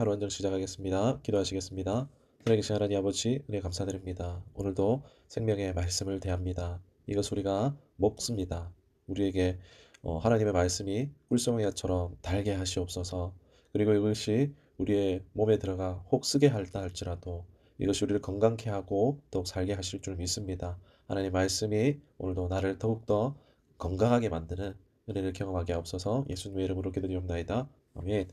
하루 완전 시작하겠습니다. 기도하시겠습니다. 살아계신 하나님 아버지 은혜 감사드립니다. 오늘도 생명의 말씀을 대합니다. 이것 우리가 먹습니다. 우리에게 하나님의 말씀이 꿀송이처럼 달게 하시옵소서. 그리고 이것이 우리의 몸에 들어가 혹 쓰게 할다 할지라도 이것이 우리를 건강케 하고 더욱 살게 하실 줄 믿습니다. 하나님 말씀이 오늘도 나를 더욱더 건강하게 만드는 은혜를 경험하게 하옵소서. 예수님의 이름으로 기도드리옵나이다. 아멘.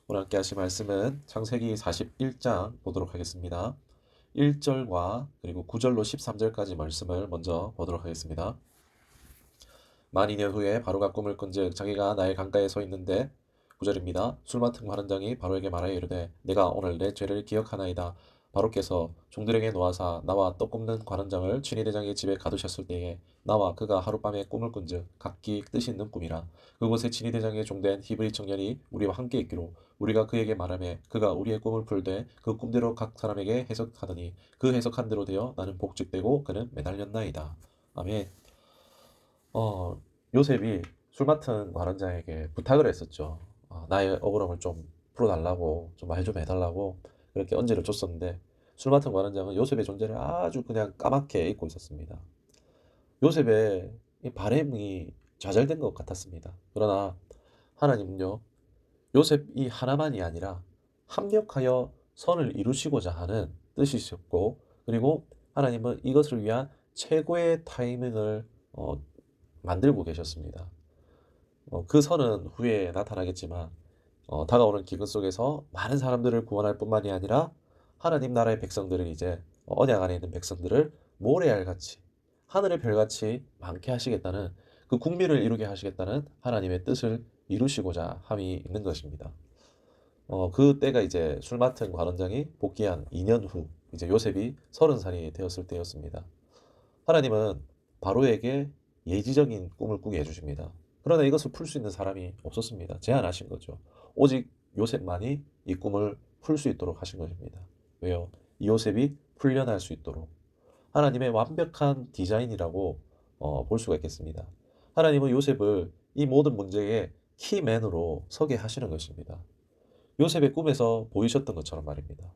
오늘 함께 하실 말씀은 창세기 41장 보도록 하겠습니다. 1절과 그리고 9절로 13절까지 말씀을 먼저 보도록 하겠습니다. 만 2년 후에 바로가 꿈을 꾼즉 자기가 나일 강가에 서 있는데 9절입니다. 술 맡은 관원장이 바로에게 말하여 이르되 내가 오늘 내 죄를 기억하나이다. 바로께서 종들에게 놓아사 나와 떡 굽는 관원장을 친위대장의 집에 가두셨을 때에 나와 그가 하룻밤에 꿈을 꾼즉 각기 뜻이 있는 꿈이라. 그곳에 친위대장의 종된 히브리 청년이 우리와 함께 있기로 우리가 그에게 말하매 그가 우리의 꿈을 풀되 그 꿈대로 각 사람에게 해석하더니 그 해석한 대로 되어 나는 복직되고 그는 매달렸나이다. 아멘. 요셉이 술 맡은 관원장에게 부탁을 했었죠. 나의 억울함을 좀 풀어달라고, 좀 말 좀 해달라고 그렇게 언지를 줬었는데 술 맡은 관원장은 요셉의 존재를 아주 그냥 까맣게 잊고 있었습니다. 요셉의 이 바램이 좌절된 것 같았습니다. 그러나 하나님은요, 요셉 이 하나만이 아니라 합력하여 선을 이루시고자 하는 뜻이셨고, 그리고 하나님은 이것을 위한 최고의 타이밍을 만들고 계셨습니다. 그 선은 후에 나타나겠지만 다가오는 기근 속에서 많은 사람들을 구원할 뿐만이 아니라 하나님 나라의 백성들은 이제 언약 안에 있는 백성들을 모래알같이 하늘의 별같이 많게 하시겠다는 그 국민을 이루게 하시겠다는 하나님의 뜻을 이루시고자 함이 있는 것입니다. 그 때가 이제 술 맡은 관원장이 복귀한 2년 후 이제 요셉이 30살이 되었을 때였습니다. 하나님은 바로에게 예지적인 꿈을 꾸게 해주십니다. 그러나 이것을 풀 수 있는 사람이 없었습니다. 제안하신 거죠. 오직 요셉만이 이 꿈을 풀 수 있도록 하신 것입니다. 왜요? 이 요셉이 풀려날 수 있도록. 하나님의 완벽한 디자인이라고 볼 수가 있겠습니다. 하나님은 요셉을 이 모든 문제의 키맨으로 서게 하시는 것입니다. 요셉의 꿈에서 보이셨던 것처럼 말입니다.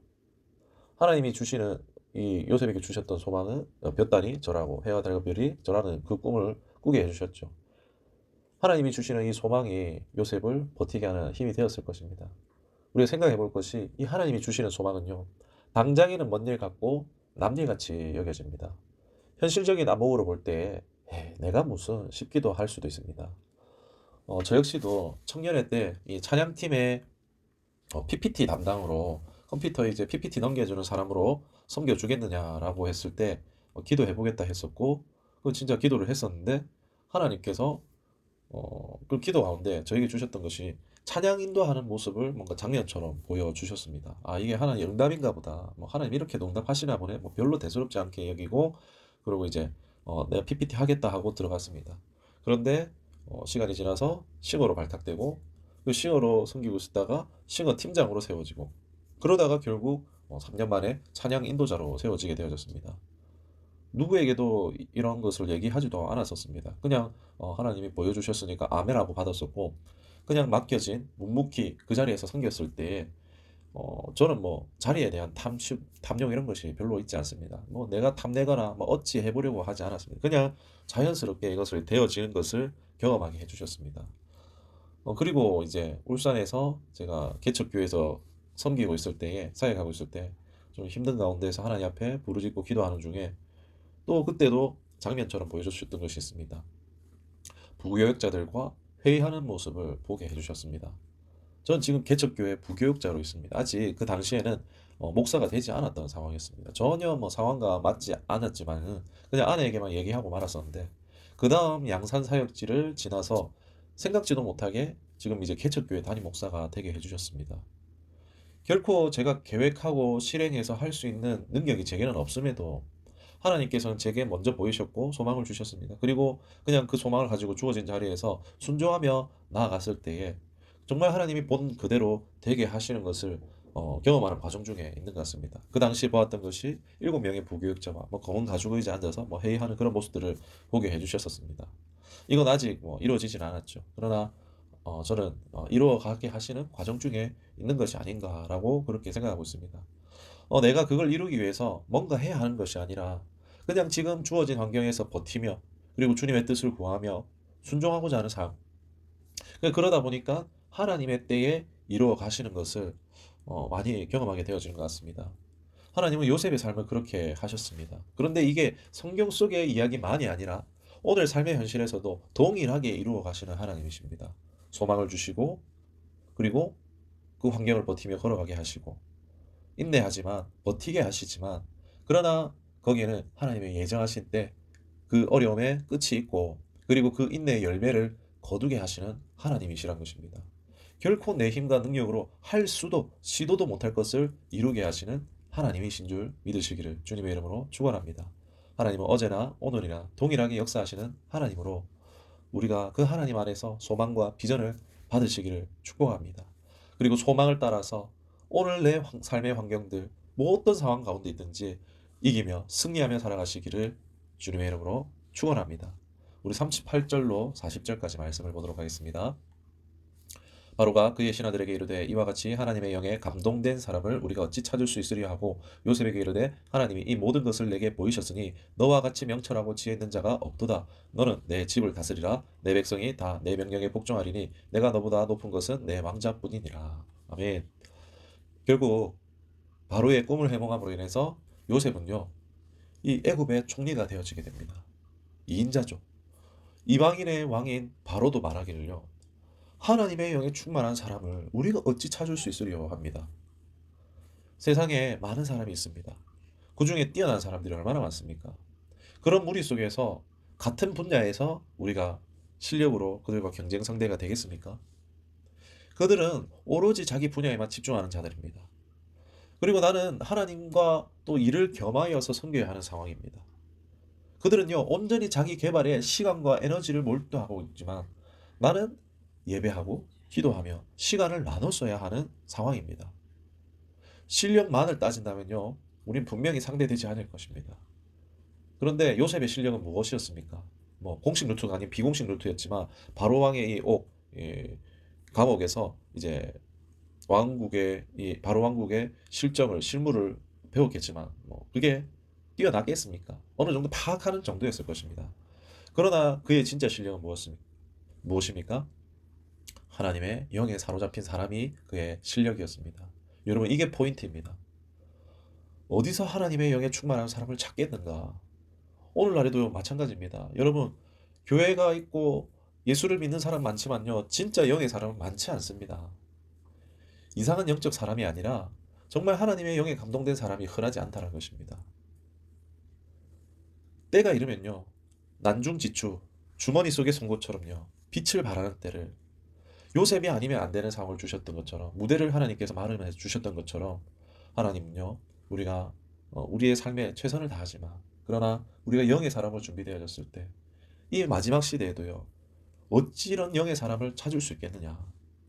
하나님이 주시는 이 요셉에게 주셨던 소망은 볕단이 절하고 해와 달과 별이 절하는 그 꿈을 꾸게 해주셨죠. 하나님이 주시는 이 소망이 요셉을 버티게 하는 힘이 되었을 것입니다. 우리가 생각해 볼 것이 이 하나님이 주시는 소망은요. 당장에는 먼 일 같고 남일같이 여겨집니다. 현실적인 안목으로 볼 때 내가 무슨 싶기도 할 수도 있습니다. 저 역시도 청년회 때 이 찬양팀의 PPT 담당으로 컴퓨터에 이제 PPT 넘겨주는 사람으로 섬겨주겠느냐라고 했을 때 기도해 보겠다 했었고 그 진짜 기도를 했었는데 하나님께서 그 기도 가운데 저에게 주셨던 것이 찬양 인도하는 모습을 뭔가 장면처럼 보여주셨습니다. 아 이게 하나님 응답인가 보다. 뭐 하나님 이렇게 응답하시나 보네. 뭐 별로 대수롭지 않게 여기고 그리고 이제 내가 PPT 하겠다 하고 들어갔습니다. 그런데 시간이 지나서 싱어로 발탁되고 그 싱어로 섬기고 있다가 싱어 팀장으로 세워지고 그러다가 결국 3년 만에 찬양 인도자로 세워지게 되어졌습니다. 누구에게도 이런 것을 얘기하지도 않았었습니다. 그냥 하나님이 보여주셨으니까 아멘하고 받았었고 그냥 맡겨진 묵묵히 그 자리에서 섬겼을 때 저는 뭐 자리에 대한 탐욕 이런 것이 별로 있지 않습니다. 뭐 내가 탐내거나 뭐 어찌 해보려고 하지 않았습니다. 그냥 자연스럽게 이것을 되어지는 것을 경험하게 해주셨습니다. 그리고 이제 울산에서 제가 개척교회에서 섬기고 있을 때에 사역하고 있을 때 좀 힘든 가운데서 하나님 앞에 부르짖고 기도하는 중에 또 그때도 장면처럼 보여주셨던 것이 있습니다. 부교역자들과 회의하는 모습을 보게 해주셨습니다. 전 지금 개척교회 부교역자로 있습니다. 아직 그 당시에는 목사가 되지 않았던 상황이었습니다. 전혀 뭐 상황과 맞지 않았지만 그냥 아내에게만 얘기하고 말았었는데 그 다음 양산 사역지를 지나서 생각지도 못하게 지금 이제 개척교회 담임 목사가 되게 해주셨습니다. 결코 제가 계획하고 실행해서 할 수 있는 능력이 제게는 없음에도 하나님께서는 제게 먼저 보이셨고 소망을 주셨습니다. 그리고 그냥 그 소망을 가지고 주어진 자리에서 순종하며 나아갔을 때에 정말 하나님이 본 그대로 되게 하시는 것을 경험하는 과정 중에 있는 것 같습니다. 그 당시 보았던 것이 7명의 부교육자와 뭐 검은 가죽 의자 앉아서 뭐 회의하는 그런 모습들을 보게 해주셨었습니다. 이건 아직 뭐 이루어지진 않았죠. 그러나 저는 이루어가게 하시는 과정 중에 있는 것이 아닌가라고 그렇게 생각하고 있습니다. 내가 그걸 이루기 위해서 뭔가 해야 하는 것이 아니라 그냥 지금 주어진 환경에서 버티며 그리고 주님의 뜻을 구하며 순종하고자 하는 삶. 그러다 보니까 하나님의 때에 이루어 가시는 것을 많이 경험하게 되어지는 것 같습니다. 하나님은 요셉의 삶을 그렇게 하셨습니다. 그런데 이게 성경 속의 이야기만이 아니라 오늘 삶의 현실에서도 동일하게 이루어 가시는 하나님이십니다. 소망을 주시고 그리고 그 환경을 버티며 걸어가게 하시고 인내하지만 버티게 하시지만 그러나 거기에는 하나님의 예정하신 때 그 어려움의 끝이 있고 그리고 그 인내의 열매를 거두게 하시는 하나님이시란 것입니다. 결코 내 힘과 능력으로 할 수도 시도도 못할 것을 이루게 하시는 하나님이신 줄 믿으시기를 주님의 이름으로 축원합니다. 하나님은 어제나 오늘이나 동일하게 역사하시는 하나님으로 우리가 그 하나님 안에서 소망과 비전을 받으시기를 축복합니다. 그리고 소망을 따라서 오늘 내 삶의 환경들 뭐 어떤 상황 가운데 있든지 이기며 승리하며 살아가시기를 주님의 이름으로 축원합니다. 우리 38절로 40절까지 말씀을 보도록 하겠습니다. 바로가 그의 신하들에게 이르되 이와 같이 하나님의 영에 감동된 사람을 우리가 어찌 찾을 수 있으리요 하고 요셉에게 이르되 하나님이 이 모든 것을 내게 보이셨으니 너와 같이 명철하고 지혜 있는 자가 없도다. 너는 내 집을 다스리라. 내 백성이 다 내 명령에 복종하리니 내가 너보다 높은 것은 내 왕자뿐이니라. 아멘. 결국 바로의 꿈을 해몽함으로 인해서 요셉은요 이 애굽의 총리가 되어지게 됩니다. 2인자죠. 이방인의 왕인 바로도 말하기를요 하나님의 영에 충만한 사람을 우리가 어찌 찾을 수 있으리요 합니다. 세상에 많은 사람이 있습니다. 그 중에 뛰어난 사람들이 얼마나 많습니까? 그런 무리 속에서 같은 분야에서 우리가 실력으로 그들과 경쟁 상대가 되겠습니까? 그들은 오로지 자기 분야에만 집중하는 자들입니다. 그리고 나는 하나님과 또 이를 겸하여서 섬겨야 하는 상황입니다. 그들은요 온전히 자기 개발에 시간과 에너지를 몰두하고 있지만 나는 예배하고 기도하며 시간을 나눠 써야 하는 상황입니다. 실력만을 따진다면요 우린 분명히 상대되지 않을 것입니다. 그런데 요셉의 실력은 무엇이었습니까? 뭐 공식 루트가 아닌 비공식 루트였지만 바로 왕의 이 감옥에서 이제 왕국의 이 바로 왕국의 실물을 배웠겠지만 뭐 그게 뛰어났겠습니까? 어느 정도 파악하는 정도였을 것입니다. 그러나 그의 진짜 실력은 무엇입니까? 하나님의 영에 사로잡힌 사람이 그의 실력이었습니다. 여러분 이게 포인트입니다. 어디서 하나님의 영에 충만한 사람을 찾겠는가? 오늘날에도 마찬가지입니다. 여러분 교회가 있고 예수를 믿는 사람 많지만요. 진짜 영의 사람은 많지 않습니다. 이상한 영적 사람이 아니라 정말 하나님의 영에 감동된 사람이 흔하지 않다는 것입니다. 때가 이르면요. 난중지추 주머니 속의 송곳처럼요. 빛을 발하는 때를 요셉이 아니면 안 되는 상황을 주셨던 것처럼 무대를 하나님께서 마련해 주셨던 것처럼 하나님은요. 우리가 우리의 삶에 최선을 다하지만 그러나 우리가 영의 사람으로 준비되어졌을 때 이 마지막 시대에도요. 어찌 이런 영의 사람을 찾을 수 있겠느냐.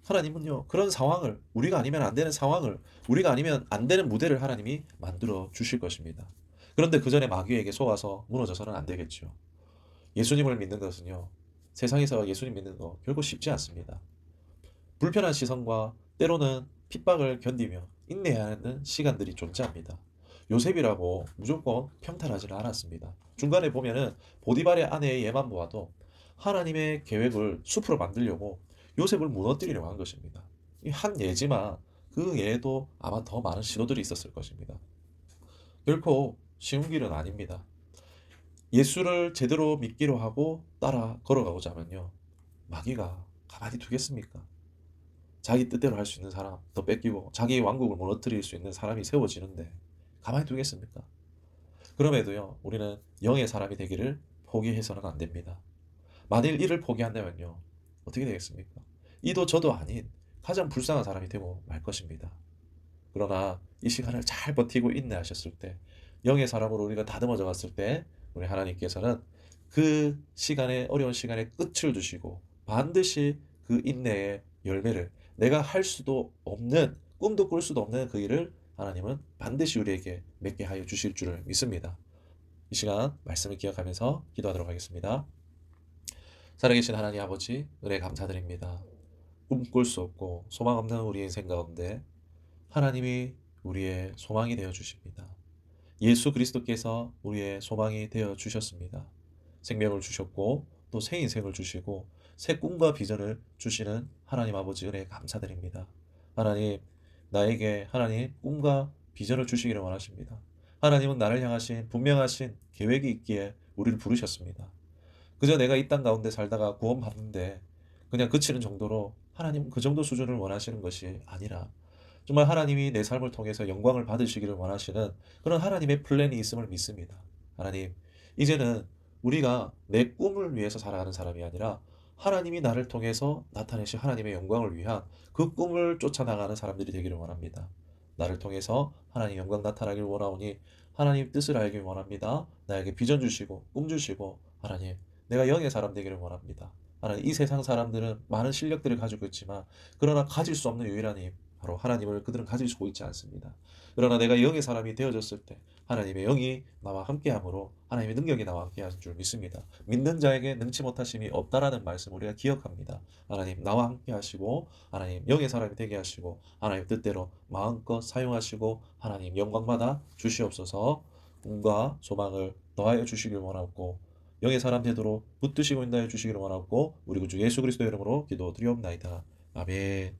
하나님은요. 그런 상황을 우리가 아니면 안 되는 상황을 우리가 아니면 안 되는 무대를 하나님이 만들어 주실 것입니다. 그런데 그 전에 마귀에게 속아서 무너져서는 안 되겠죠. 예수님을 믿는 것은요. 세상에서 예수님 믿는 거 결코 쉽지 않습니다. 불편한 시선과 때로는 핍박을 견디며 인내해야 하는 시간들이 존재합니다. 요셉이라고 무조건 평탄하지는 않았습니다. 중간에 보면은 보디발의 아내의 예만 보아도 하나님의 계획을 숲으로 만들려고 요셉을 무너뜨리려고 한 것입니다. 한 예지만 그 예에도 아마 더 많은 시도들이 있었을 것입니다. 결코 쉬운 길은 아닙니다. 예수를 제대로 믿기로 하고 따라 걸어가고자 하면요. 마귀가 가만히 두겠습니까? 자기 뜻대로 할 수 있는 사람 더 뺏기고 자기 왕국을 무너뜨릴 수 있는 사람이 세워지는데 가만히 두겠습니까? 그럼에도요 우리는 영의 사람이 되기를 포기해서는 안 됩니다. 만일 이를 포기한다면요 어떻게 되겠습니까? 이도 저도 아닌 가장 불쌍한 사람이 되고 말 것입니다. 그러나 이 시간을 잘 버티고 인내하셨을 때 영의 사람으로 우리가 다듬어져 갔을 때 우리 하나님께서는 그 시간에 어려운 시간에 끝을 주시고 반드시 그 인내의 열매를 내가 할 수도 없는 꿈도 꿀 수도 없는 그 일을 하나님은 반드시 우리에게 맺게 하여 주실 줄을 믿습니다. 이 시간 말씀을 기억하면서 기도하도록 하겠습니다. 살아계신 하나님 아버지 은혜 감사드립니다. 꿈꿀 수 없고 소망 없는 우리 인생 가운데 하나님이 우리의 소망이 되어 주십니다. 예수 그리스도께서 우리의 소망이 되어 주셨습니다. 생명을 주셨고 또 새 인생을 주시고 새 꿈과 비전을 주시는 하나님 아버지 은혜에 감사드립니다. 하나님, 나에게 하나님 꿈과 비전을 주시기를 원하십니다. 하나님은 나를 향하신 분명하신 계획이 있기에 우리를 부르셨습니다. 그저 내가 이 땅 가운데 살다가 구원받는데 그냥 그치는 정도로 하나님은 그 정도 수준을 원하시는 것이 아니라 정말 하나님이 내 삶을 통해서 영광을 받으시기를 원하시는 그런 하나님의 플랜이 있음을 믿습니다. 하나님, 이제는 우리가 내 꿈을 위해서 살아가는 사람이 아니라 하나님이 나를 통해서 나타내신 하나님의 영광을 위한 그 꿈을 쫓아나가는 사람들이 되기를 원합니다. 나를 통해서 하나님 영광 나타나기를 원하오니 하나님 뜻을 알길 원합니다. 나에게 비전 주시고 꿈 주시고 하나님, 내가 영의 사람 되기를 원합니다. 하나님, 이 세상 사람들은 많은 실력들을 가지고 있지만 그러나 가질 수 없는 유일한 힘, 바로 하나님을 그들은 가지고 있지 않습니다. 그러나 내가 영의 사람이 되어졌을 때 하나님의 영이 나와 함께함으로 하나님의 능력이 나와 함께하는 줄 믿습니다. 믿는 자에게 능치 못하심이 없다라는 말씀 우리가 기억합니다. 하나님 나와 함께하시고 하나님 영의 사람이 되게 하시고 하나님 뜻대로 마음껏 사용하시고 하나님 영광받아 주시옵소서. 꿈과 소망을 더하여 주시길 원하고 영의 사람 되도록 붙드시고 인도하여 주시기를 원하고 우리 구주 예수 그리스도 이름으로 기도드리옵나이다. 아멘.